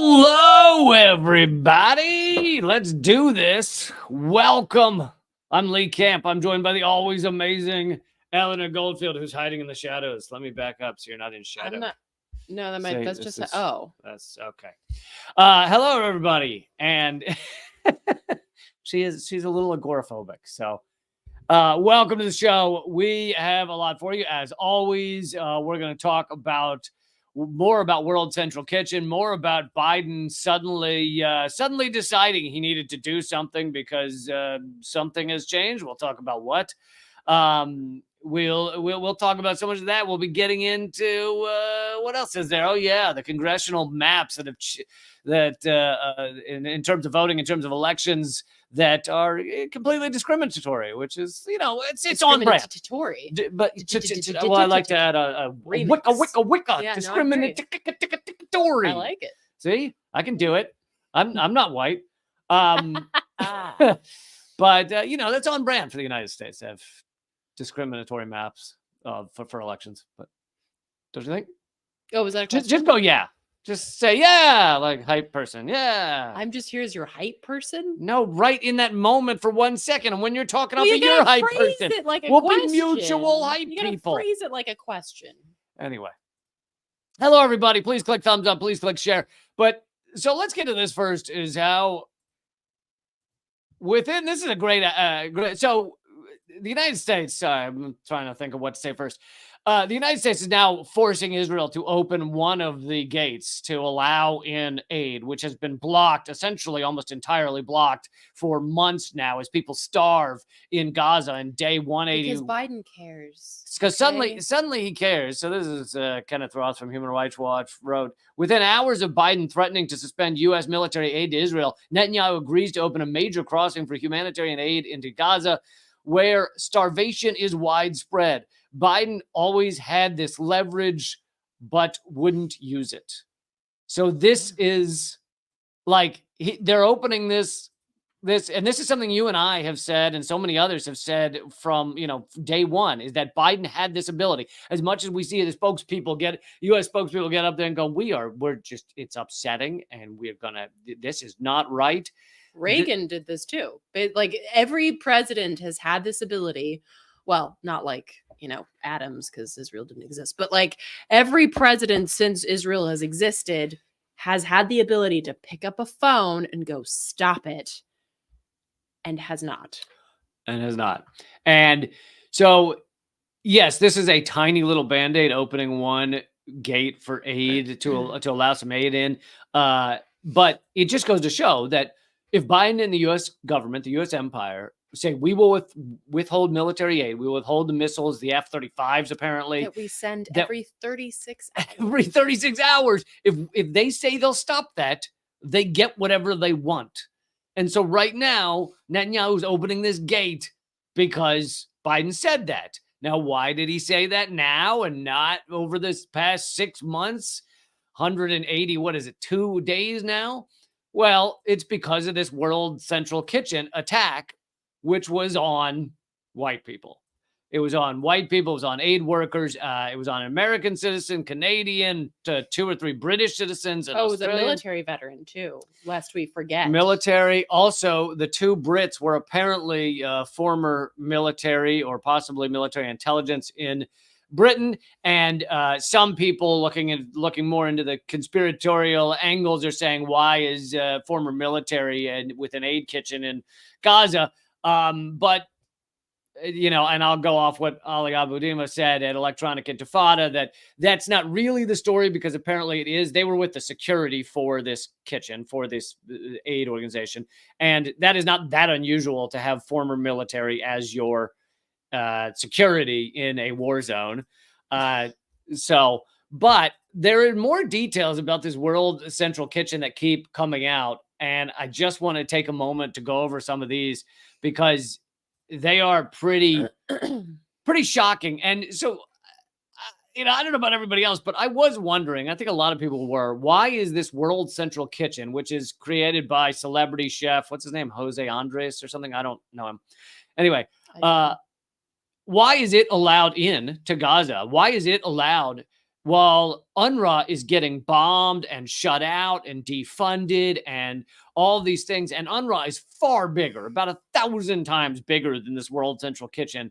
Hello, everybody. Let's do this. Welcome. I'm Lee Camp. I'm joined by the always amazing Eleanor Goldfield, who's hiding in the shadows. Let me back up so you're not in shadow. I'm not. No, that might. See, That's this just. is- Oh, That's okay. Hello, everybody. And she's a little agoraphobic. So welcome to the show. We have a lot for you. As always, we're going to talk about more about World Central Kitchen, more about Biden suddenly deciding he needed to do something because something has changed. We'll talk about what. We'll talk about so much of that. We'll be getting into what else is there? Oh yeah, the congressional maps that have in terms of voting, in terms of elections, that are completely discriminatory, which is, it's on brand. Discriminatory. But well, I like to add a wicca Yeah, no, discriminatory. I like it. See, I can do it. I'm not white. Ah. But that's on brand for the United States to have discriminatory maps for elections. But don't you think? Oh, was that a question? Just go, yeah. Just say, yeah, like hype person. Yeah. I'm just here as your hype person. No, right in that moment for 1 second. And when you're talking, I'll Well, be you your gotta hype phrase person. it like a We'll question. be mutual hype You gotta people. phrase it like a question. Anyway. Hello, everybody. Please click thumbs up. Please click share. But so let's get to this first, is how this is a great, so the United States, I'm trying to think of what to say first. The United States is now forcing Israel to open one of the gates to allow in aid, which has been blocked, essentially almost entirely blocked for months now as people starve in Gaza in day 180. Because Biden cares. Because suddenly he cares. So this is Kenneth Roth from Human Rights Watch wrote, within hours of Biden threatening to suspend U.S. military aid to Israel, Netanyahu agrees to open a major crossing for humanitarian aid into Gaza, where starvation is widespread. Biden always had this leverage, but wouldn't use it. So this is like they're opening this, and this is something you and I have said, and so many others have said from day one, is that Biden had this ability. As much as we see the U.S. spokespeople get up there and go, it's upsetting, and this is not right. Reagan did this too. But like every president has had this ability. Well, not like, Adams, because Israel didn't exist, but like every president since Israel has existed has had the ability to pick up a phone and go, stop it, and has not. And so, yes, this is a tiny little Band-Aid opening one gate for aid to allow some aid in. But it just goes to show that if Biden and the U.S. government, the U.S. empire, say we will withhold military aid, we will withhold the missiles, the F-35s apparently. That we send every 36 hours. Every 36 hours. If they say they'll stop that, they get whatever they want. And so right now, Netanyahu's opening this gate because Biden said that. Now, why did he say that now and not over this past 6 months? 180, 2 days now? Well, it's because of this World Central Kitchen attack, which was on white people. It was on white people. It was on aid workers. It was on American citizen, Canadian, 2 or 3 British citizens. And it was a military veteran too, lest we forget. Military. Also, the 2 Brits were apparently former military or possibly military intelligence in Britain, and some people looking more into the conspiratorial angles are saying, why is former military and with an aid kitchen in Gaza? But and I'll go off what Ali Abudima said at Electronic Intifada, that's not really the story, because apparently it is. They were with the security for this kitchen, for this aid organization, and that is not that unusual to have former military as your security in a war zone. But there are more details about this World Central Kitchen that keep coming out, and I just want to take a moment to go over some of these because they are pretty shocking. And so, I don't know about everybody else, but I was wondering, I think a lot of people were, why is this World Central Kitchen, which is created by celebrity chef, what's his name? Jose Andres or something? I don't know him. Anyway, why is it allowed in to Gaza? Why is it allowed while UNRWA is getting bombed and shut out and defunded and all these things. And UNRWA is far bigger, about 1,000 times bigger than this World Central Kitchen.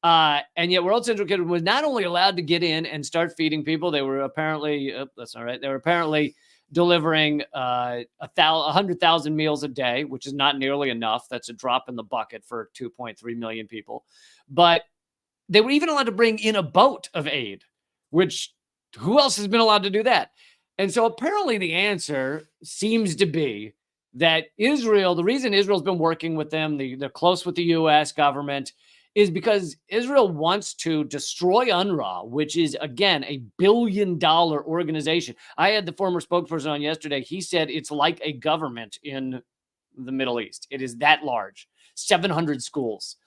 And yet World Central Kitchen was not only allowed to get in and start feeding people, they were apparently, that's all right, they were apparently delivering 100,000 meals a day, which is not nearly enough. That's a drop in the bucket for 2.3 million people. But they were even allowed to bring in a boat of aid, which who else has been allowed to do that? And so apparently the answer seems to be that Israel, the reason Israel's been working with them, they're close with the U.S. government, is because Israel wants to destroy UNRWA, which is, again, a $1 billion organization. I had the former spokesperson on yesterday. He said it's like a government in the Middle East. It is that large, 700 schools.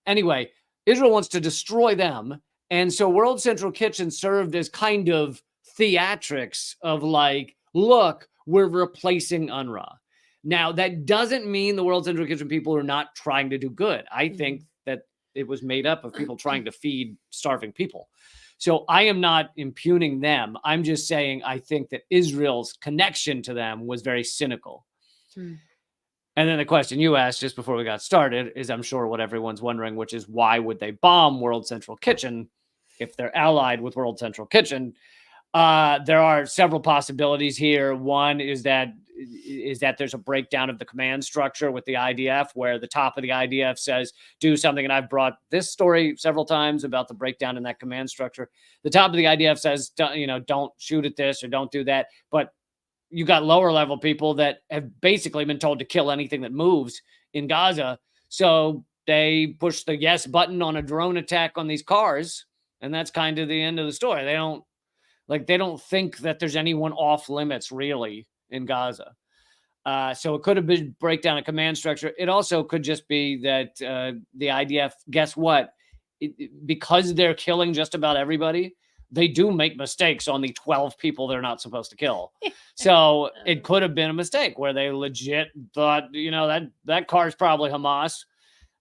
Anyway, Israel wants to destroy them. And so World Central Kitchen served as kind of theatrics of like, look, we're replacing UNRWA. Now, that doesn't mean the World Central Kitchen people are not trying to do good. I think that it was made up of people trying to feed starving people. So I am not impugning them. I'm just saying I think that Israel's connection to them was very cynical. And then the question you asked just before we got started is, I'm sure, what everyone's wondering, which is why would they bomb World Central Kitchen if they're allied with World Central Kitchen? There are several possibilities here. One is that there's a breakdown of the command structure with the IDF, where the top of the IDF says, do something. And I've brought this story several times about the breakdown in that command structure. The top of the IDF says, don't shoot at this or don't do that. But you got lower level people that have basically been told to kill anything that moves in Gaza. So they push the yes button on a drone attack on these cars. And that's kind of the end of the story. They don't think that there's anyone off limits really in Gaza. So it could have been breakdown of command structure. It also could just be that the IDF, guess what? Because they're killing just about everybody, they do make mistakes on the 12 people they're not supposed to kill. So it could have been a mistake where they legit thought, that car is probably Hamas.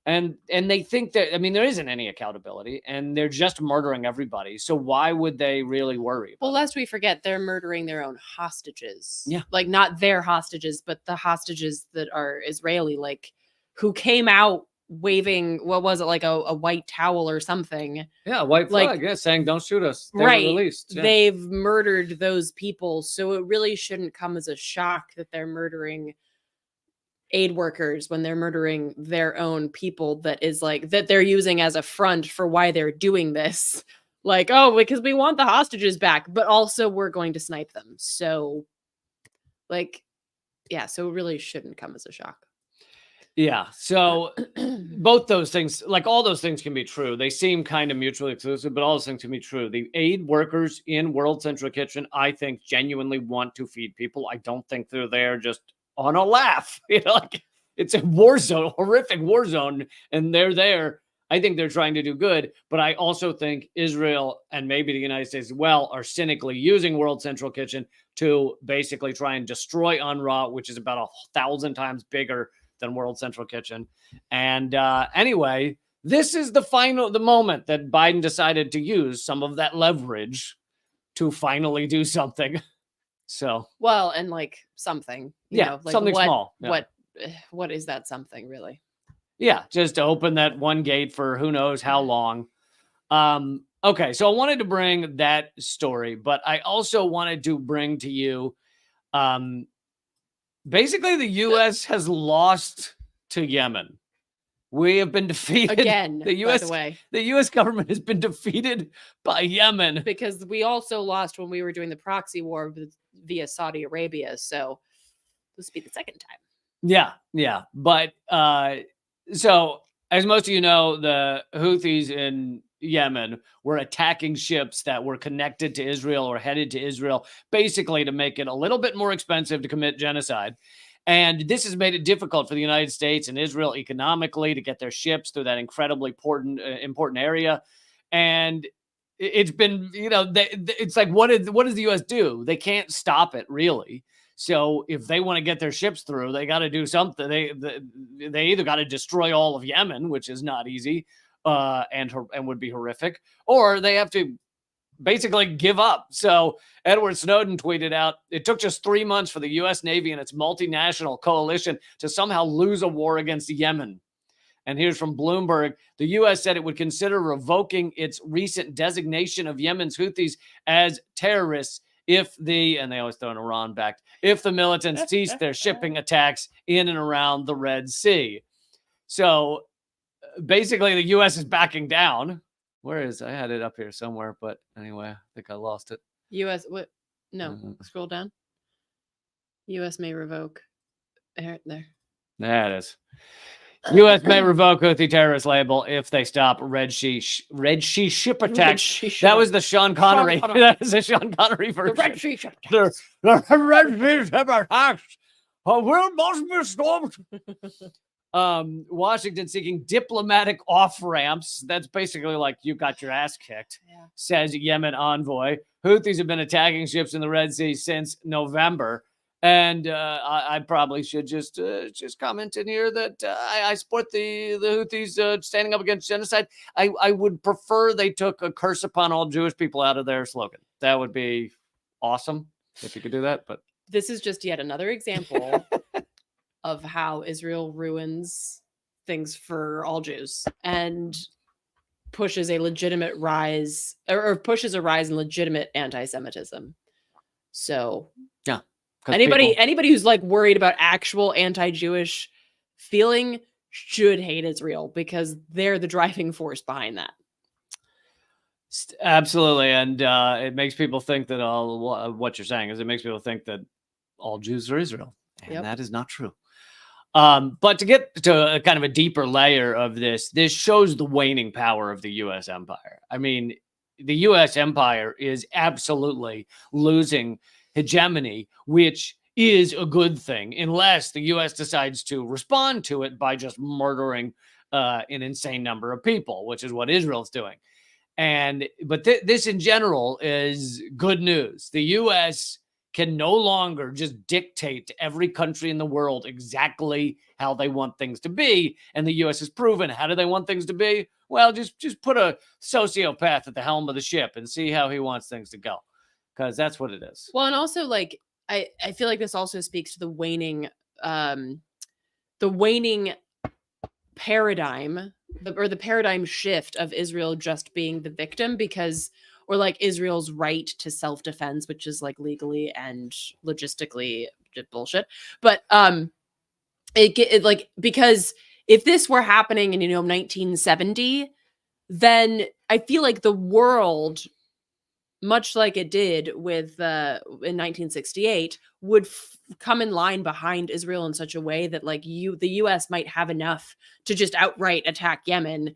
And they think that, there isn't any accountability and they're just murdering everybody. So why would they really worry? Well, lest we forget, they're murdering their own hostages. Yeah. Like not their hostages, but the hostages that are Israeli, like who came out waving, what was it, like a white towel or something? Yeah, white flag, saying don't shoot us. They right. were released. Yeah. They've murdered those people. So it really shouldn't come as a shock that they're murdering aid workers when they're murdering their own people, that they're using as a front for why they're doing this. Like, oh, because we want the hostages back, but also we're going to snipe them. So so it really shouldn't come as a shock. Yeah. So both those things, like all those things can be true. They seem kind of mutually exclusive, but all those things can be true. The aid workers in World Central Kitchen, I think, genuinely want to feed people. I don't think they're there just on a laugh. It's a war zone, horrific war zone, and they're there. I think they're trying to do good, but I also think Israel and maybe the United States as well are cynically using World Central Kitchen to basically try and destroy UNRWA, which is about 1,000 times bigger than World Central Kitchen. And anyway, this is the moment that Biden decided to use some of that leverage to finally do something. So, well, and something, something small. Yeah. What is that something really? Yeah, just to open that one gate for who knows how long. Okay, so I wanted to bring that story, but I also wanted to bring to you, basically the U.S. has lost to Yemen. We have been defeated again. The U.S. By the way, the U.S. government has been defeated by Yemen because we also lost when we were doing the proxy war via Saudi Arabia. So this will be the second time. Yeah. But so as most of you know, the Houthis in Yemen were attacking ships that were connected to Israel or headed to Israel, basically to make it a little bit more expensive to commit genocide. And this has made it difficult for the United States and Israel economically to get their ships through that incredibly important area. And it's been, it's like, what does the U.S. do? They can't stop it, really. So if they want to get their ships through, they got to do something. They either got to destroy all of Yemen, which is not easy and would be horrific, or they have to basically give up. So Edward Snowden tweeted out, it took just 3 months for the U.S. Navy and its multinational coalition to somehow lose a war against Yemen. And here's from Bloomberg. The U.S. said it would consider revoking its recent designation of Yemen's Houthis as terrorists if and they always throw in Iran back, if the militants cease their shipping attacks in and around the Red Sea. So basically the U.S. is backing down. Where is I had it up here somewhere, but anyway, I think I lost it. U.S. What? No, scroll down. U.S. may revoke. There. There it is. U.S. may revoke Houthi terrorist label if they stop Red Sea ship attacks. That was the Sean Connery. That was the Sean Connery version. The Red Sea ship attacks. The Red Sea ship attacks. Will must be stopped. Washington seeking diplomatic off-ramps. That's basically like you got your ass kicked, says Yemen envoy. Houthis have been attacking ships in the Red Sea since November. And I probably should just comment in here that I support the Houthis standing up against genocide. I would prefer they took a curse upon all Jewish people out of their slogan. That would be awesome if you could do that. But this is just yet another example of how Israel ruins things for all Jews and pushes a legitimate rise or pushes a rise in legitimate anti-Semitism. So yeah. Anybody who's like worried about actual anti-Jewish feeling should hate Israel because they're the driving force behind that. Absolutely. And it makes people think that what you're saying is it makes people think that all Jews are Israel. And that is not true. But to get to a kind of a deeper layer of this shows the waning power of the U.S. empire. I mean, the U.S. empire is absolutely losing hegemony, which is a good thing, unless the U.S. decides to respond to it by just murdering an insane number of people, which is what Israel's doing. But this in general is good news. The U.S. can no longer just dictate to every country in the world exactly how they want things to be. And the U.S. has proven, how do they want things to be? Well, just put a sociopath at the helm of the ship and see how he wants things to go. Because that's what it is. Well, and also like I feel like this also speaks to the waning paradigm or the paradigm shift of Israel just being the victim or like Israel's right to self-defense, which is like legally and logistically just bullshit. But because if this were happening in 1970, then I feel like the world, much like it did with in 1968, would come in line behind Israel in such a way that like the U.S. might have enough to just outright attack Yemen.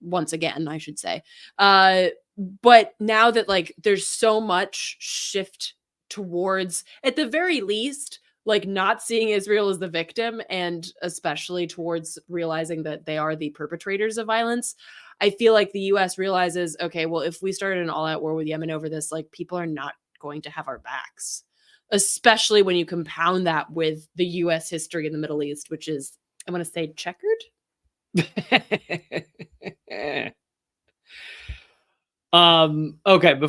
Once again, I should say. But now that like there's so much shift towards, at the very least, like not seeing Israel as the victim, and especially towards realizing that they are the perpetrators of violence, I feel like the U.S. realizes, okay, well, if we started an all-out war with Yemen over this, like people are not going to have our backs, especially when you compound that with the U.S. history in the Middle East, which is, I want to say, checkered. Okay,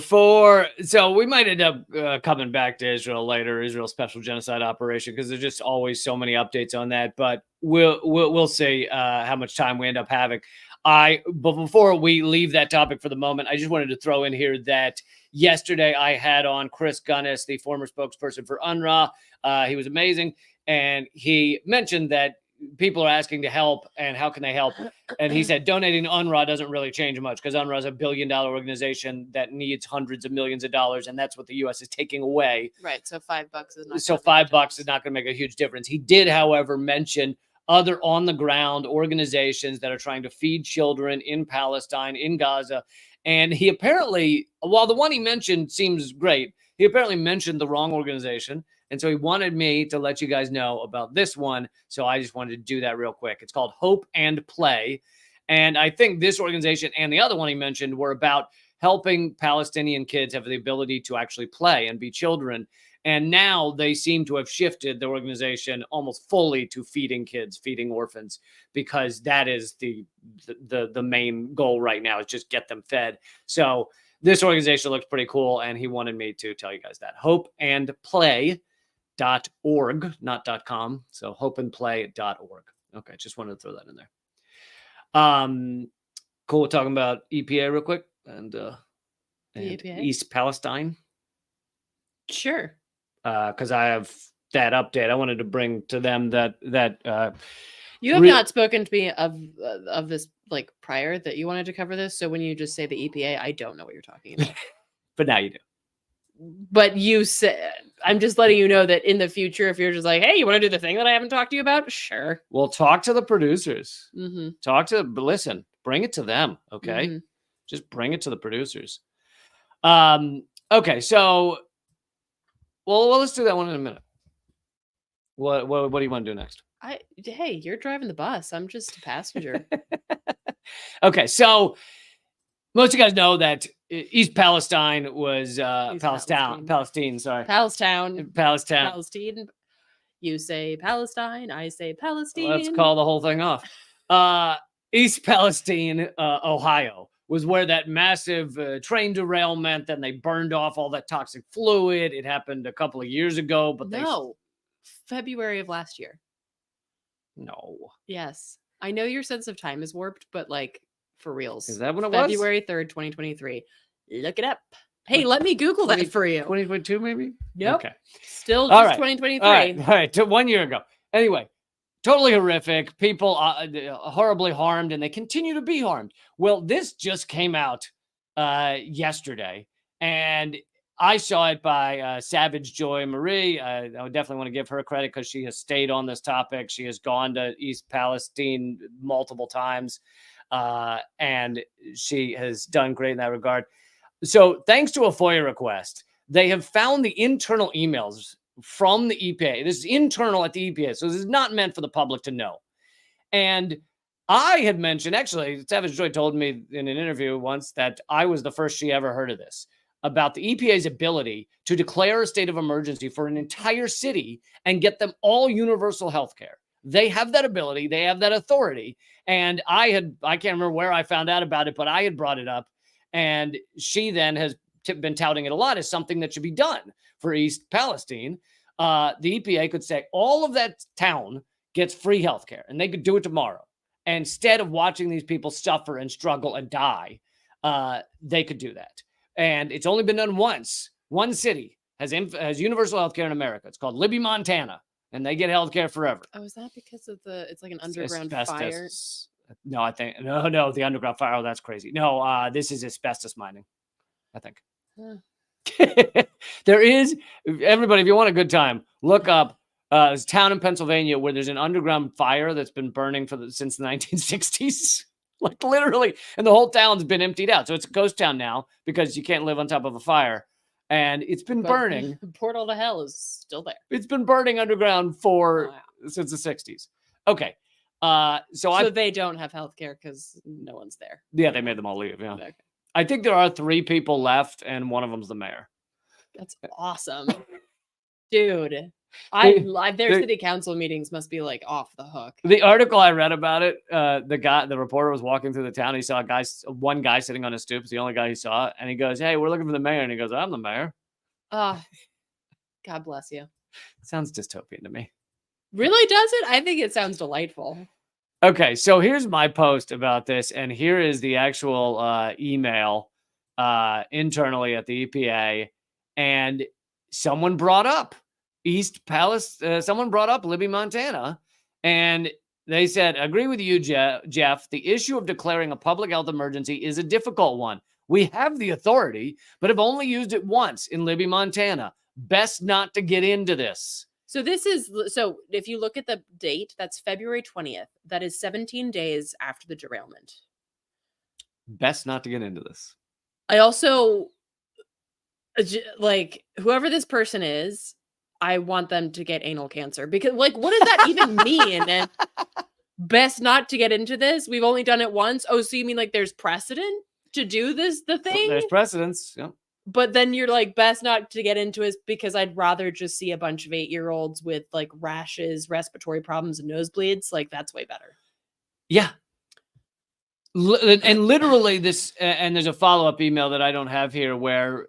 so we might end up coming back to Israel later, Israel Special Genocide Operation, because there's just always so many updates on that. But we'll see how much time we end up having. But before we leave that topic for the moment, I just wanted to throw in here that yesterday I had on Chris Gunnis, the former spokesperson for UNRWA. He was amazing, and he mentioned that people are asking to help and how can they help. And he said donating to UNRWA doesn't really change much because UNRWA is $1 billion organization that needs hundreds of millions of dollars. And that's what the U.S. is taking away. Right. So $5 is not. So $5 is not going to make a huge difference. He did, however, mention other on the ground organizations that are trying to feed children in Palestine, in Gaza. And he apparently, while the one he mentioned seems great, he apparently mentioned the wrong organization. And so he wanted me to let you guys know about this one. So I just wanted to do that real quick. It's called Hope and Play. And I think this organization and the other one he mentioned were about helping Palestinian kids have the ability to actually play and be children. And now they seem to have shifted the organization almost fully to feeding kids, feeding orphans, because that is the main goal right now, is just get them fed. So this organization looks pretty cool, and he wanted me to tell you guys that. Hopeandplay.org, not .com. So hopeandplay.org. Okay, just wanted to throw that in there. Cool. We're talking about EPA real quick and EPA? East Palestine. Sure. Because I have that update. I wanted to bring to them that you have not spoken to me of this like prior that you wanted to cover this. So when you just say the EPA, I don't know what you're talking about. But now you do. But you said, I'm just letting you know that in the future, if you're just like, hey, you want to do the thing that I haven't talked to you about? Sure. Well, talk to the producers. Mm-hmm. Listen, bring it to them. Okay. Mm-hmm. Just bring it to the producers. Okay. So, well, let's do that one in a minute. What do you want to do next? Hey, you're driving the bus. I'm just a passenger. Okay. So most of you guys know that East Palestine was Palestine. Sorry. Palestine. You say Palestine. I say Palestine. Let's call the whole thing off. East Palestine, Ohio, was where that massive train derailment. Then they burned off all that toxic fluid. It happened a couple of years ago, but February of last year. No. Yes, I know your sense of time is warped, but like. For reals. Is that when it was? February 3rd, 2023. Look it up. Hey, let me Google that for you. 2022, maybe? Nope. Okay. Still just 2023. All right. 1 year ago. Anyway, totally horrific. People horribly harmed, and they continue to be harmed. Well, this just came out yesterday, and I saw it by Savage Joy Marie. I would definitely want to give her credit because she has stayed on this topic. She has gone to East Palestine multiple times. And she has done great in that regard. So thanks to a FOIA request, they have found the internal emails from the EPA. This is internal at the EPA. So this is not meant for the public to know. And I had mentioned, actually, Savage Joy told me in an interview once that I was the first she ever heard of this, about the EPA's ability to declare a state of emergency for an entire city and get them all universal health care. They have that ability. They have that authority. And I can't remember where I found out about it, but I had brought it up. And she then has been touting it a lot as something that should be done for East Palestine. The EPA could say all of that town gets free healthcare, and they could do it tomorrow. And instead of watching these people suffer and struggle and die, they could do that. And it's only been done once. One city has universal healthcare in America. It's called Libby, Montana. And they get healthcare forever. Oh, is that because of it's like an underground fire? No, I think no, the underground fire. Oh, that's crazy. No, this is asbestos mining, I think. Huh. There is, everybody, if you want a good time, look up this town in Pennsylvania where there's an underground fire that's been burning since the 1960s. Like literally, and the whole town's been emptied out. So it's a ghost town now because you can't live on top of a fire. And it's been burning. The portal to hell is still there. It's been burning underground since the 60s. Okay. So they don't have healthcare because no one's there. Yeah, they made them all leave. Yeah. Okay. I think there are 3 people left, and one of them's the mayor. That's awesome. Dude. Their city council meetings must be like off the hook. The article I read about it, the reporter was walking through the town. He saw one guy sitting on a stoop. It's the only guy he saw. And he goes, "Hey, we're looking for the mayor." And he goes, "I'm the mayor." God bless you. Sounds dystopian to me. Really does it? I think it sounds delightful. Okay, so here's my post about this. And here is the actual email internally at the EPA. And someone brought up someone brought up Libby, Montana, and they said, "Agree with you, Jeff. The issue of declaring a public health emergency is a difficult one. We have the authority, but have only used it once in Libby, Montana. Best not to get into this." So if you look at the date, that's February 20th. That is 17 days after the derailment. Best not to get into this. I also, like, whoever this person is, I want them to get anal cancer because, like, what does that even mean? Best not to get into this. We've only done it once. Oh, so you mean like there's precedent? to do the thing. There's precedence. Yeah. But then you're like, best not to get into it because I'd rather just see a bunch of 8-year-olds with like rashes, respiratory problems, and nosebleeds. Like, that's way better. Yeah. And literally this, and there's a follow-up email that I don't have here where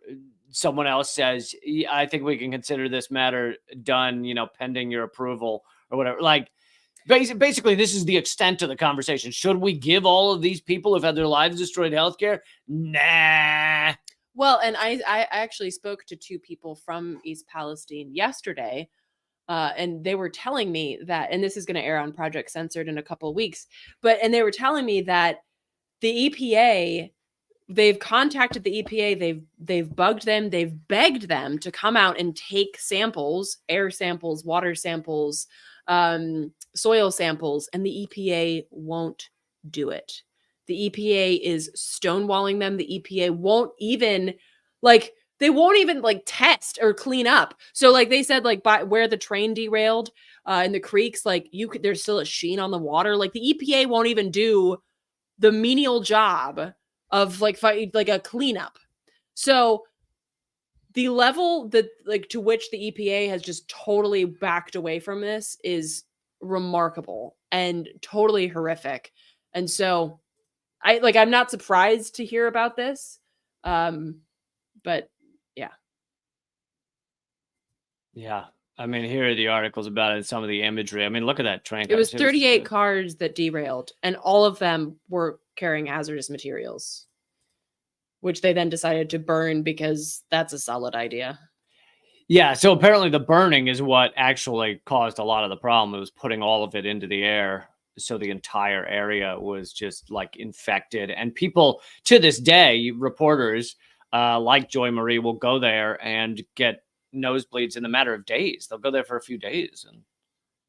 someone else says, I think we can consider this matter done, pending your approval or whatever. Like, basically, this is the extent of the conversation. Should we give all of these people who've had their lives destroyed healthcare? Nah. Well, and I actually spoke to 2 people from East Palestine yesterday, and they were telling me that, and this is going to air on Project Censored in a couple of weeks, and they were telling me that the EPA, they've contacted the EPA, they've bugged them, they've begged them to come out and take samples, air samples, water samples, soil samples, and the EPA won't do it. The EPA is stonewalling them. The EPA won't even they won't even test or clean up. So like they said, like by where the train derailed in the creeks, like there's still a sheen on the water. Like the EPA won't even do the menial job of like a cleanup. So the level that to which the EPA has just totally backed away from this is remarkable and totally horrific. And so I'm not surprised to hear about this. But yeah. Yeah. I mean, here are the articles about it and some of the imagery. I mean, look at that train. It was 38 cars that derailed, and all of them were carrying hazardous materials, which they then decided to burn because that's a solid idea. Yeah. So apparently the burning is what actually caused a lot of the problem. It was putting all of it into the air. So the entire area was just infected, and people to this day, reporters like Joy Marie will go there and get nosebleeds in a matter of days. They'll go there for a few days.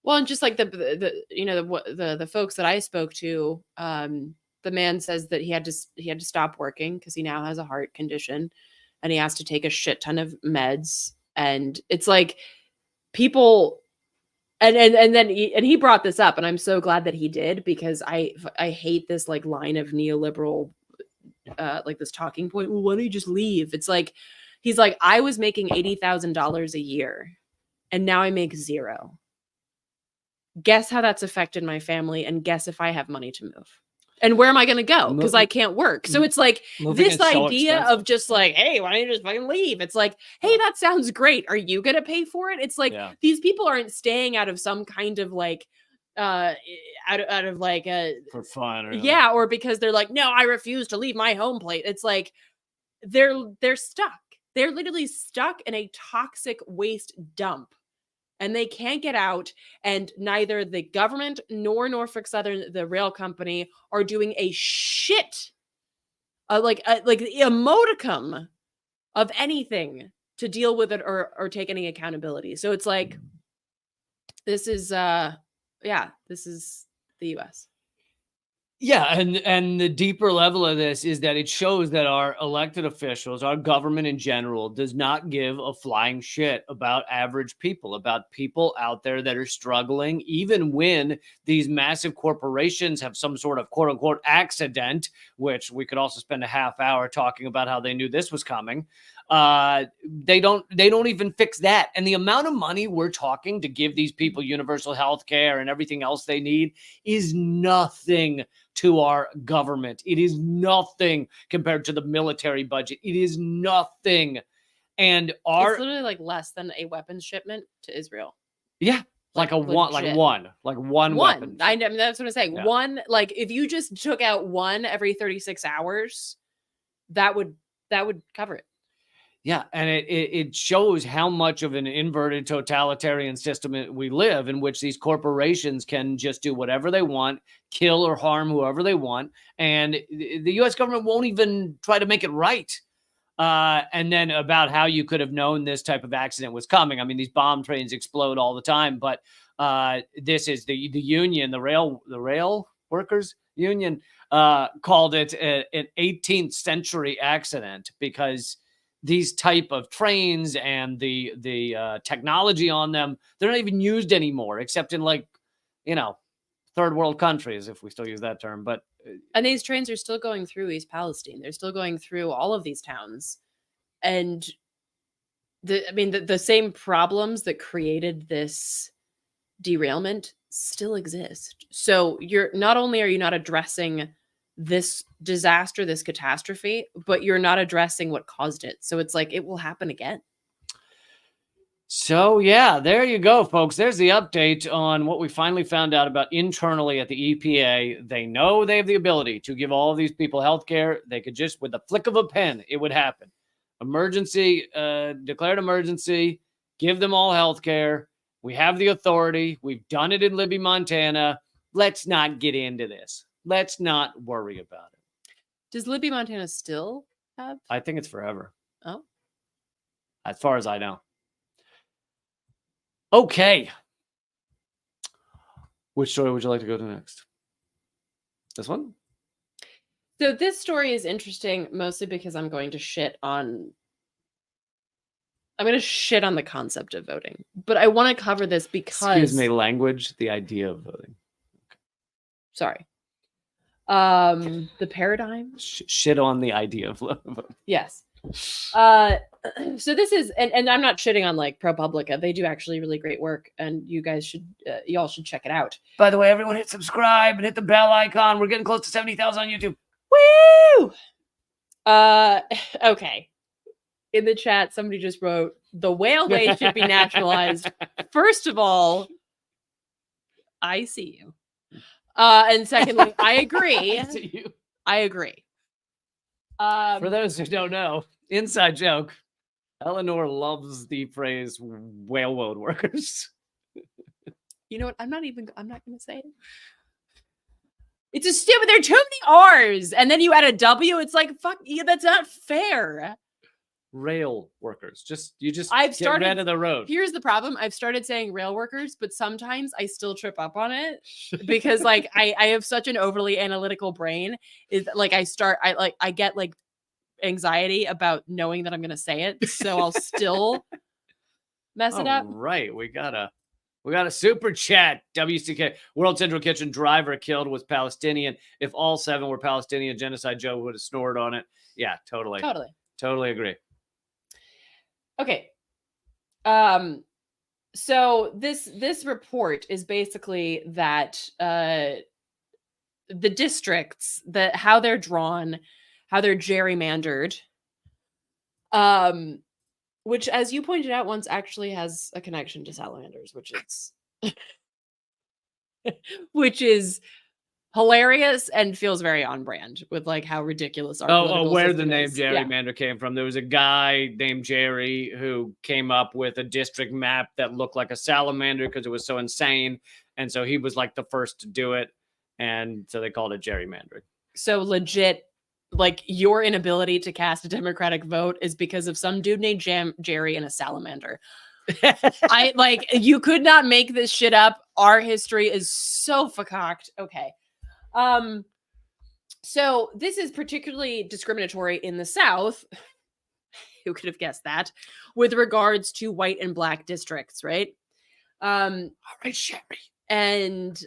And just like the folks that I spoke to, the man says that he had to stop working because he now has a heart condition and he has to take a shit ton of meds. And it's like people, and then he brought this up, and I'm so glad that he did, because I hate this line of neoliberal, this talking point. Well, why don't you just leave? It's like, he's like, I was making $80,000 a year and now I make $0. Guess how that's affected my family, and guess if I have money to move. And where am I going to go? Because I can't work. So it's like this idea of just hey, why don't you just fucking leave? It's like, hey, that sounds great. Are you going to pay for it? It's like, these people aren't staying out of some kind of out of for fun. Or because they're like, no, I refuse to leave my home plate. It's like, they're stuck. They're literally stuck in a toxic waste dump. And they can't get out, and neither the government nor Norfolk Southern, the rail company, are doing a shit, a modicum of anything to deal with it or take any accountability. So it's like, this is this is the U.S. Yeah, and the deeper level of this is that it shows that our elected officials, our government in general, does not give a flying shit about average people, about people out there that are struggling, even when these massive corporations have some sort of quote unquote accident, which we could also spend a half hour talking about how they knew this was coming. They don't even fix that. And the amount of money we're talking to give these people universal health care and everything else they need is nothing to our government. It is nothing compared to the military budget. It is nothing. And it's literally less than a weapons shipment to Israel. Yeah. One weapon. I mean, that's what I'm saying. Yeah. One, if you just took out one every 36 hours, that would cover it. Yeah, and it shows how much of an inverted totalitarian system we live, in which these corporations can just do whatever they want, kill or harm whoever they want, and the U.S. government won't even try to make it right. And then about how you could have known this type of accident was coming. I mean, these bomb trains explode all the time, but this is the union, the rail workers union, called it an 18th century accident, because these type of trains and the technology on them, they're not even used anymore, except in third world countries, if we still use that term. But And these trains are still going through East Palestine. They're still going through all of these towns. And the same problems that created this derailment still exist. So you're not only are you not addressing this disaster, this catastrophe, but you're not addressing what caused it. So it's like it will happen again. So, yeah, there you go, folks. There's the update on what we finally found out about internally at the EPA. They know they have the ability to give all of these people health care. They could just, with the flick of a pen, it would happen. Emergency, declared emergency, give them all health care. We have the authority. We've done it in Libby, Montana. Let's not get into this. Let's not worry about it. Does Libby, Montana still have? I think it's forever. Oh. As far as I know. Okay. Which story would you like to go to next? This one? So this story is interesting mostly because I'm going to shit on the concept of voting. But I want to cover this because Excuse me, language, the idea of voting. Sorry. The paradigm? Shit on the idea of voting. Yes. So this is, and I'm not shitting on like ProPublica. They do actually really great work, and you guys should, y'all should check it out. By the way, everyone hit subscribe and hit the bell icon. We're getting close to 70,000 on YouTube. Woo! Okay. In the chat, somebody just wrote, the whale day should be nationalized. First of all, I see you. And secondly, I agree. I agree. For those who don't know, inside joke, Eleanor loves the phrase railroad workers. You know what? I'm not going to say it. It's a stupid. There are too many R's. And then you add a W. It's like, fuck, yeah, that's not fair. Rail workers. I've started, get rid of the road. Here's the problem. I've started saying rail workers, but sometimes I still trip up on it because like I have such an overly analytical brain. Is like I get like anxiety about knowing that I'm going to say it. So I'll still mess it up. Right. We got a super chat. WCK World Central Kitchen driver killed was Palestinian. If all 7 were Palestinian, Genocide Joe would have snored on it. Yeah, totally agree. Okay. So this report is basically that the districts, how they're drawn, how they're gerrymandered, which, as you pointed out once, actually has a connection to salamanders, which is hilarious and feels very on brand with like how ridiculous our where the name gerrymander came from. There was a guy named Jerry who came up with a district map that looked like a salamander because it was so insane, and so he was like the first to do it, and so they called it gerrymandering. So legit, like your inability to cast a Democratic vote is because of some dude named Jerry and a salamander. I like, you could not make this shit up. Our history is so fucked. Okay. So this is particularly discriminatory in the South. Who could have guessed that? With regards to white and black districts, right? All right, Sherry. And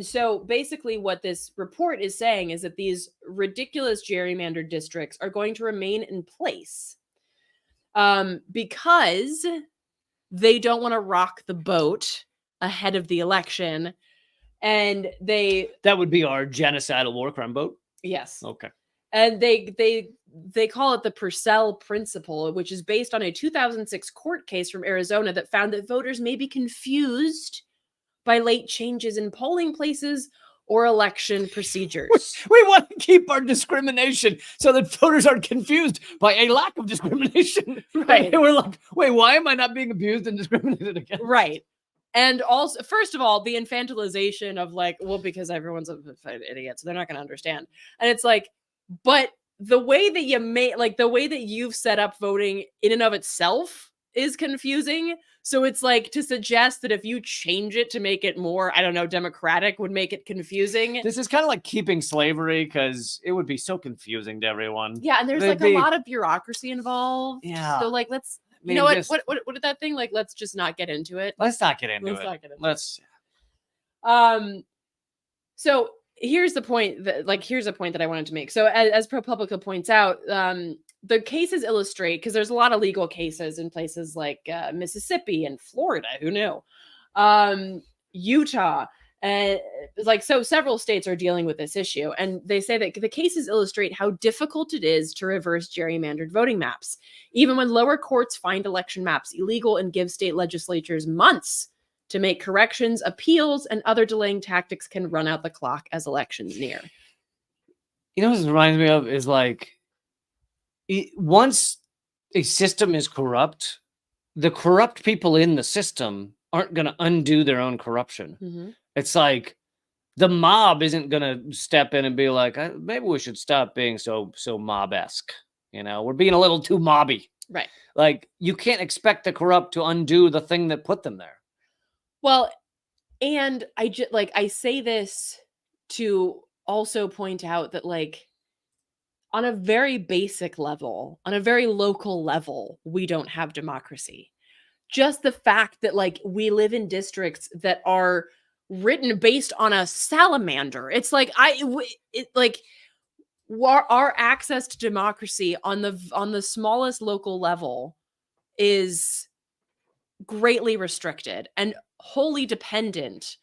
so basically what this report is saying is that these ridiculous gerrymandered districts are going to remain in place because they don't want to rock the boat ahead of the election. And that would be our genocidal war crime vote. Yes. Okay. And they call it the Purcell principle, which is based on a 2006 court case from Arizona that found that voters may be confused by late changes in polling places or election procedures. We want to keep our discrimination so that voters aren't confused by a lack of discrimination. Right. And we're like, wait, why am I not being abused and discriminated against? Right. And also, first of all, the infantilization of like, well, because everyone's an idiot, so they're not going to understand. And it's like, but the way that the way that you've set up voting in and of itself is confusing. So it's like to suggest that if you change it to make it more, I don't know, democratic would make it confusing. This is kind of like keeping slavery because it would be so confusing to everyone. Yeah. And there's a lot of bureaucracy involved. Yeah. So like, you know what did that thing like? Let's just not get into it. Let's not get into it. So here's the point here's a point that I wanted to make. So as ProPublica points out, the cases illustrate, because there's a lot of legal cases in places like Mississippi and Florida, who knew, Utah, so several states are dealing with this issue, and they say that the cases illustrate how difficult it is to reverse gerrymandered voting maps, even when lower courts find election maps illegal and give state legislatures months to make corrections. Appeals and other delaying tactics can run out the clock as elections near. You know what this reminds me of is like, once a system is corrupt, the corrupt people in the system aren't going to undo their own corruption. Mm-hmm. It's like the mob isn't going to step in and be like, maybe we should stop being so mob-esque. You know, we're being a little too mobby. Right. Like, you can't expect the corrupt to undo the thing that put them there. Well, and I say this to also point out that, like, on a very basic level, on a very local level, we don't have democracy. Just the fact that, like, we live in districts that are written based on a salamander. It's like our access to democracy on the smallest local level is greatly restricted and wholly dependent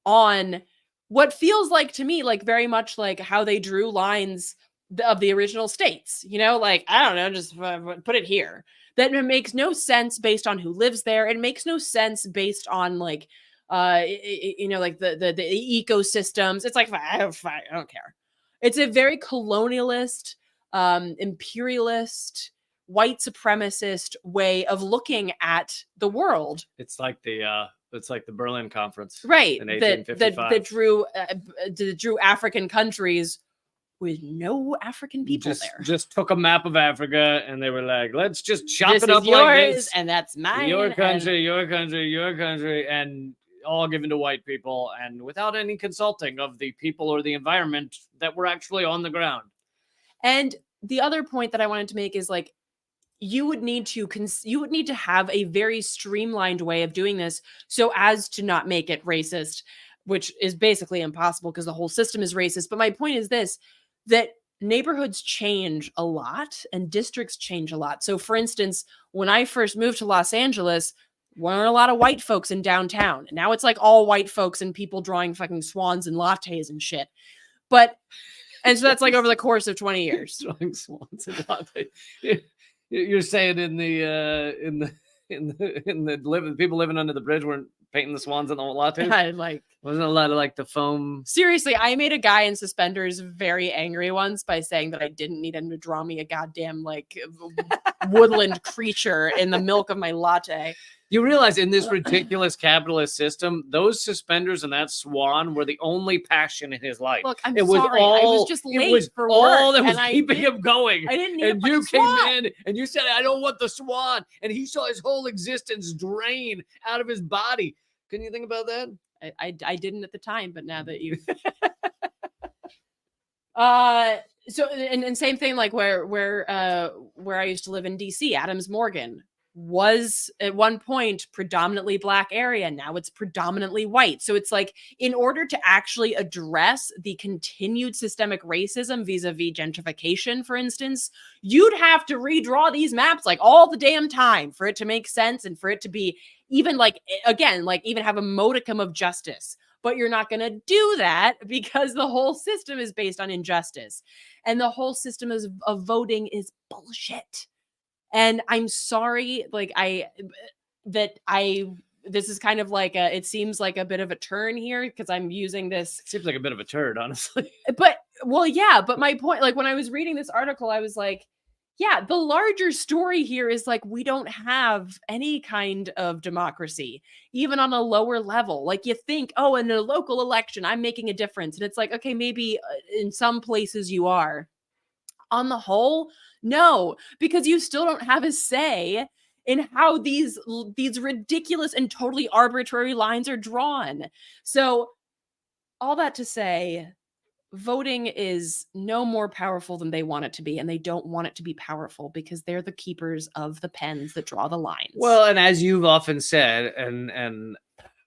on what feels like to me like very much like how they drew lines of the original states. You know, like, I don't know, just put it here. That it makes no sense based on who lives there. It makes no sense based on like you know, like the ecosystems. It's like, I don't care. It's a very colonialist, imperialist, white supremacist way of looking at the world. It's like the Berlin Conference, right? In 1855. That drew African countries with no African people there. Just took a map of Africa and they were like, let's just chop this it up is yours, like this. and that's mine. Your country, your country, your country, and all given to white people, and without any consulting of the people or the environment that were actually on the ground. And the other point that I wanted to make is, like, you would need to have a very streamlined way of doing this so as to not make it racist, which is basically impossible because the whole system is racist. But my point is this, that neighborhoods change a lot and districts change a lot. So for instance, when I first moved to Los Angeles, weren't a lot of white folks in downtown. Now it's like all white folks and people drawing fucking swans and lattes and shit. And so that's like over the course of 20 years. Drawing swans and lattes. You're saying in the people living under the bridge weren't painting the swans on the lattes? Wasn't a lot of like the foam. Seriously, I made a guy in suspenders very angry once by saying that I didn't need him to draw me a goddamn like woodland creature in the milk of my latte. You realize in this ridiculous capitalist system, those suspenders and that swan were the only passion in his life. Look, I'm sorry. I was just late for work. All that was keeping him going. I didn't need and you came in and you said, I don't want the swan. And he saw his whole existence drain out of his body. Can you think about that? I didn't at the time, but now that you've so and same thing like where I used to live in DC, Adams Morgan was at one point predominantly black area. Now it's predominantly white. So it's like, in order to actually address the continued systemic racism vis-a-vis gentrification, for instance, you'd have to redraw these maps like all the damn time for it to make sense and for it to be even like, again, like even have a modicum of justice. But you're not going to do that because the whole system is based on injustice. And the whole system of voting is bullshit. And I'm sorry, this is kind of like it seems like a bit of a turn here because I'm using this. It seems like a bit of a turd, honestly. But my point, like when I was reading this article, I was like, yeah, the larger story here is like, we don't have any kind of democracy, even on a lower level. Like you think, oh, in a local election, I'm making a difference. And it's like, okay, maybe in some places you are. On the whole, no, because you still don't have a say in how these ridiculous and totally arbitrary lines are drawn. So all that to say, voting is no more powerful than they want it to be, and they don't want it to be powerful because they're the keepers of the pens that draw the lines. Well, and as you've often said, and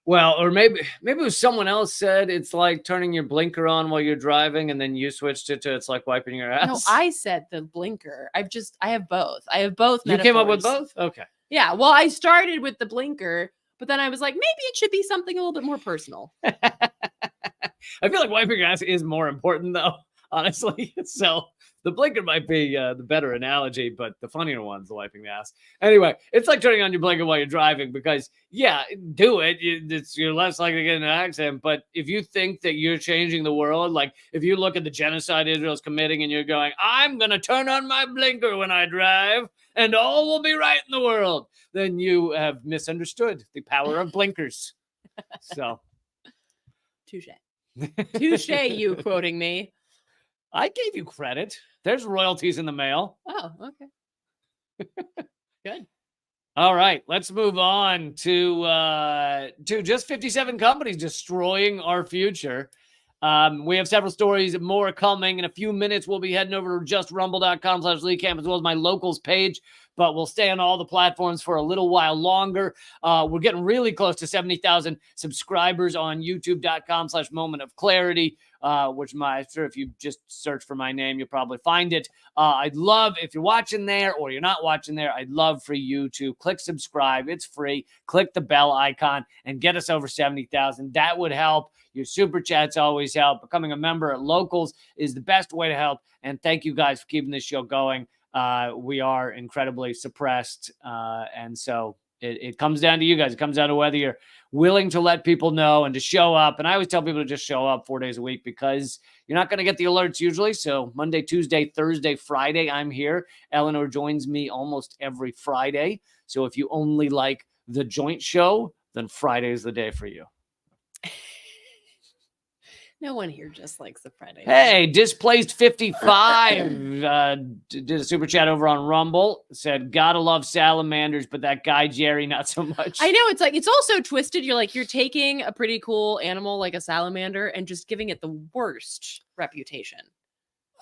Well, or maybe it was someone else said it's like turning your blinker on while you're driving, and then you switched it to it's like wiping your ass. No, I said the blinker. I have both. I have both. You came up with metaphors. both? Okay. Yeah. Well, I started with the blinker, but then I was like, maybe it should be something a little bit more personal. I feel like wiping your ass is more important, though, honestly. So the blinker might be the better analogy, but the funnier one's the wiping the ass. Anyway, it's like turning on your blinker while you're driving because, yeah, do it. You're less likely to get in an accident. But if you think that you're changing the world, like if you look at the genocide Israel's committing and you're going, I'm going to turn on my blinker when I drive and all will be right in the world, then you have misunderstood the power of blinkers. So. Touche. Touche, you quoting me. I gave you credit. There's royalties in the mail. Oh, okay. Good. All right, let's move on to just 57 companies destroying our future. We have several stories, more coming in a few minutes. We'll be heading over to justrumble.com/LeeCamp as well as my locals page, but we'll stay on all the platforms for a little while longer. We're getting really close to 70,000 subscribers on youtube.com/moment of clarity, which I'm sure if you just search for my name, you'll probably find it. I'd love, if you're watching there or you're not watching there, I'd love for you to click subscribe. It's free. Click the bell icon and get us over 70,000. That would help. Your super chats always help. Becoming a member at Locals is the best way to help. And thank you guys for keeping this show going. We are incredibly suppressed. And so it comes down to you guys. It comes down to whether you're willing to let people know and to show up. And I always tell people to just show up 4 days a week because you're not going to get the alerts usually. So Monday, Tuesday, Thursday, Friday, I'm here. Eleanor joins me almost every Friday. So if you only like the joint show, then Friday is the day for you. No one here just likes the Friday. Hey, Displaced 55 did a super chat over on Rumble. Said, gotta love salamanders, but that guy Jerry, not so much. I know, it's like, it's also twisted. You're taking a pretty cool animal like a salamander and just giving it the worst reputation.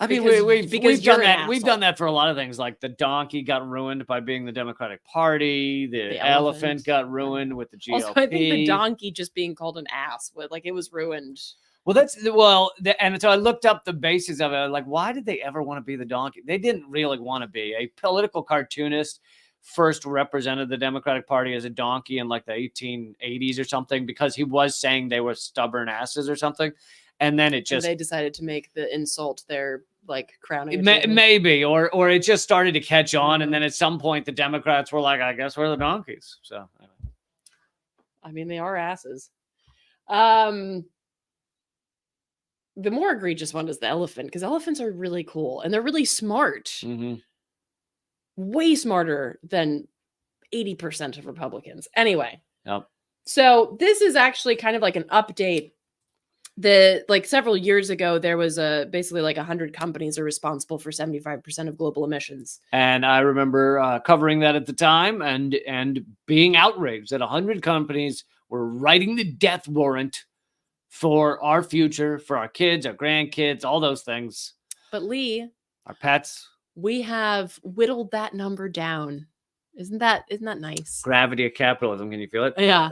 I mean, Because we've you're done an that. We've asshole. done that for a lot of things. Like the donkey got ruined by being the Democratic Party. The elephant got ruined with the GOP. Also, I think the donkey just being called an ass, it was ruined. Well, and so I looked up the basis of it. Like, why did they ever want to be the donkey? They didn't really want to be. A political cartoonist first represented the Democratic Party as a donkey in like the 1880s or something because he was saying they were stubborn asses or something. And then they decided to make the insult their like crowning. Maybe, or it just started to catch on. And then at some point the Democrats were like, I guess we're the donkeys. So, I mean, they are asses. The more egregious one is the elephant, because elephants are really cool and they're really smart. Mm-hmm. Way smarter than 80% of Republicans. Anyway. Yep. So this is actually kind of like an update. Several years ago, there was basically 100 companies are responsible for 75% of global emissions. And I remember covering that at the time and being outraged that 100 companies were writing the death warrant for our future, for our kids, our grandkids, all those things. But Lee, our pets, we have whittled that number down. Isn't that nice? Gravity of capitalism. Can you feel it? Yeah.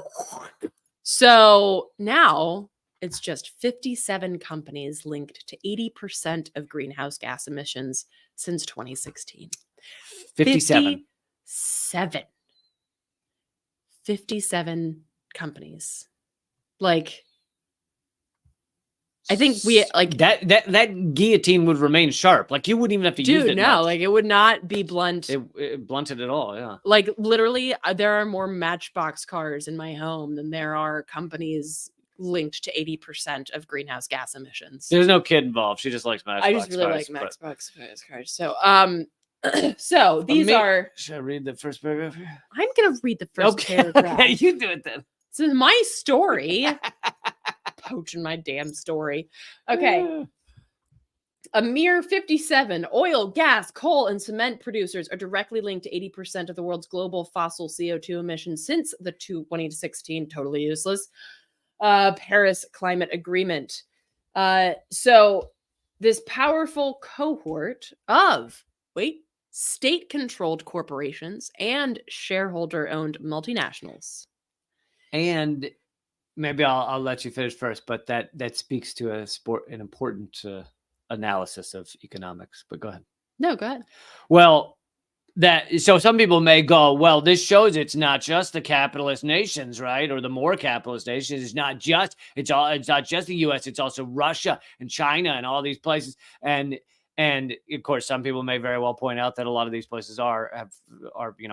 So now it's just 57 companies linked to 80% of greenhouse gas emissions since 2016. 57. 57 companies. I think we that guillotine would remain sharp. Like you wouldn't even have to use it. No, it would not be blunt. It blunted at all. Yeah. Literally, there are more Matchbox cars in my home than there are companies linked to 80% of greenhouse gas emissions. There's no kid involved. She just likes Matchbox. I just really like Matchbox cars. So, so these are. Should I read the first paragraph here? I'm gonna read the first paragraph. Okay, you do it then. This is my story. Poaching my damn story. Okay. A mere 57 oil, gas, coal, and cement producers are directly linked to 80% of the world's global fossil CO2 emissions since the 2016, totally useless, Paris Climate Agreement. So this powerful cohort of, state-controlled corporations and shareholder-owned multinationals. And maybe I'll let you finish first, but that speaks to an important analysis of economics. But go ahead. No, go ahead. Well, so some people may go, well, this shows it's not just the capitalist nations, right? Or the more capitalist nations. It's not just the US, it's also Russia and China and all these places. And of course, some people may very well point out that a lot of these places are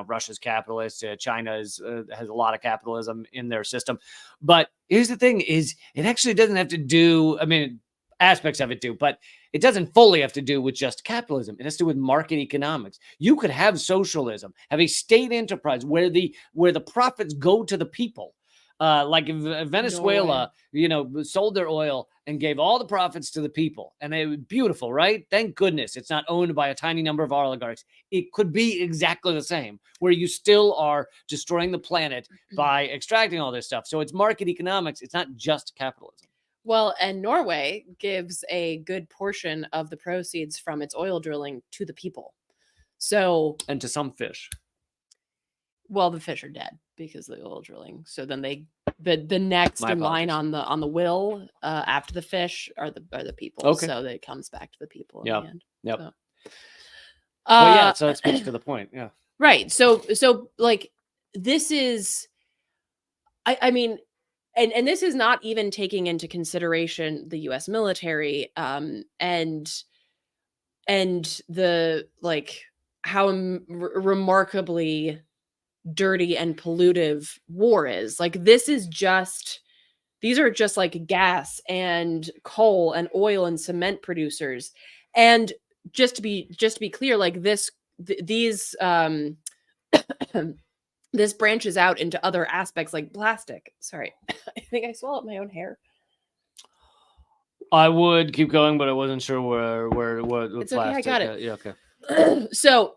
Russia's capitalist, China has a lot of capitalism in their system. But here's the thing: is it actually doesn't have to do. I mean, aspects of it do, but it doesn't fully have to do with just capitalism. It has to do with market economics. You could have socialism, have a state enterprise where the profits go to the people. Like Venezuela, sold their oil and gave all the profits to the people. And it was beautiful, right? Thank goodness it's not owned by a tiny number of oligarchs. It could be exactly the same, where you still are destroying the planet by extracting all this stuff. So it's market economics. It's not just capitalism. Well, and Norway gives a good portion of the proceeds from its oil drilling to the people. So, and to some fish. Well, the fish are dead because of the oil drilling. So then the next in line on the will after the fish are the people. Okay. So that it comes back to the people in the end. Yep. So. So it speaks to the point. Yeah. Right. So like this is, I mean. And this is not even taking into consideration the U.S. military and the like how remarkably dirty and pollutive war is. Like these are just like gas and coal and oil and cement producers. And just to be clear, like these this branches out into other aspects like plastic. Sorry, I think I swallowed my own hair. I would keep going, but I wasn't sure what it's plastic. Okay, I got it. Yeah, okay. So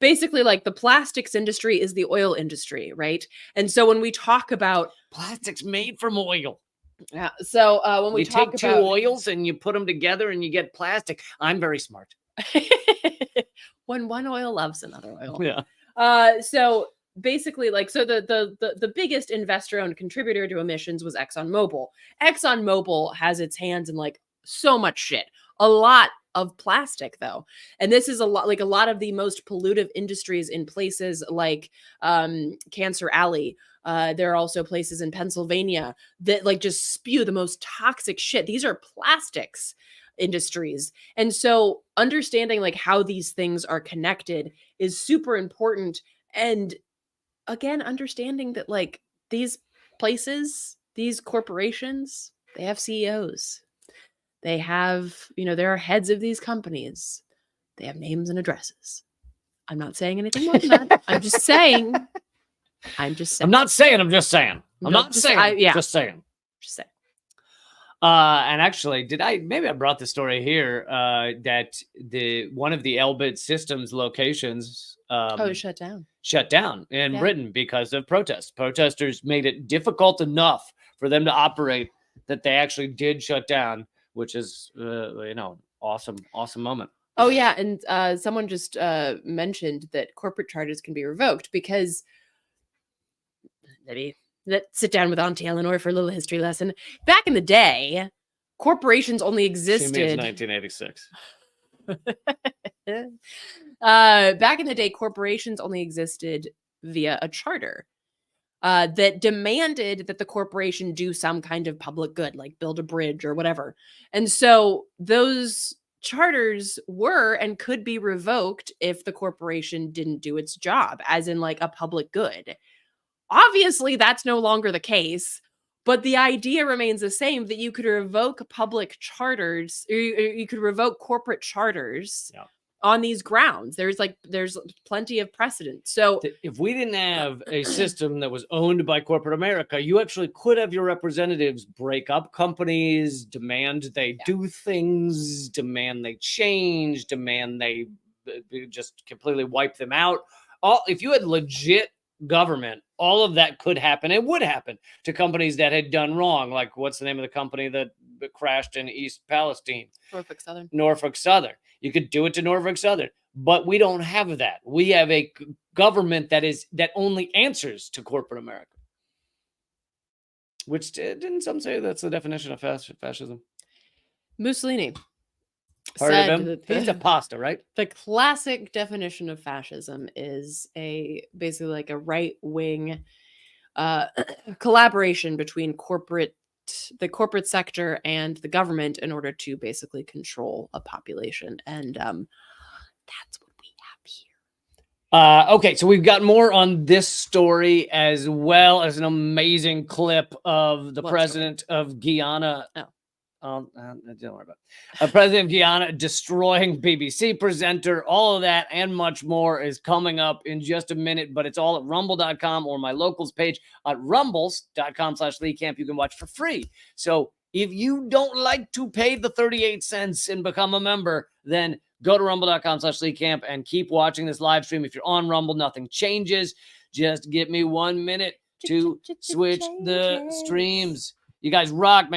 basically, like the plastics industry is the oil industry, right? And so when we talk about plastics made from oil. Yeah. So when we take two oils and you put them together and you get plastic. I'm very smart. When one oil loves another oil. Yeah. So basically, like, so the biggest investor-owned contributor to emissions was ExxonMobil. ExxonMobil has its hands in like so much shit. A lot of plastic, though. And this is a lot of the most pollutive industries in places like Cancer Alley. There are also places in Pennsylvania that like just spew the most toxic shit. These are plastics industries. And so understanding like how these things are connected is super important. And again, understanding that like these places, these corporations, they have CEOs. They have, there are heads of these companies. They have names and addresses. I'm not saying anything more than that. I'm just saying. I'm not saying. I'm just saying. Just saying. And actually, maybe I brought the story here that one of the Elbit Systems locations shut down in Britain because of protests. Protesters made it difficult enough for them to operate that they actually did shut down, which is awesome moment. Oh yeah, and someone just mentioned that corporate charters can be revoked because let's sit down with Auntie Eleanor for a little history lesson. Back in the day, corporations only existed. She means 1986. Back in the day, corporations only existed via a charter that demanded that the corporation do some kind of public good, like build a bridge or whatever. And so those charters were and could be revoked if the corporation didn't do its job, as in like a public good. Obviously, that's no longer the case, but the idea remains the same, that you could revoke public charters, or you could revoke corporate charters on these grounds. There's plenty of precedent. So if we didn't have a system that was owned by corporate America, you actually could have your representatives break up companies, demand they do things, demand they change, demand they just completely wipe them out. If you had legit government, all of that could happen. It would happen to companies that had done wrong. Like, what's the name of the company that crashed in East Palestine? Norfolk Southern. You could do it to Norfolk Southern, but we don't have that. We have a government that only answers to corporate America. Which didn't some say that's the definition of fascism? Mussolini Heard said of him? that Pizza pasta, right? the classic definition of fascism is basically like a right wing collaboration between the corporate sector and the government in order to basically control a population, and that's what we have here. Okay, so we've got more on this story as well as an amazing clip of the What president of Guyana. Oh. Don't worry about it. President of Guyana destroying BBC presenter. All of that and much more is coming up in just a minute, but it's all at rumble.com or my locals page at rumbles.com/Lee Camp. You can watch for free. So if you don't like to pay the 38 cents and become a member, then go to rumble.com/Lee Camp and keep watching this live stream. If you're on Rumble, nothing changes. Just give me 1 minute to switch the streams. You guys rock, man.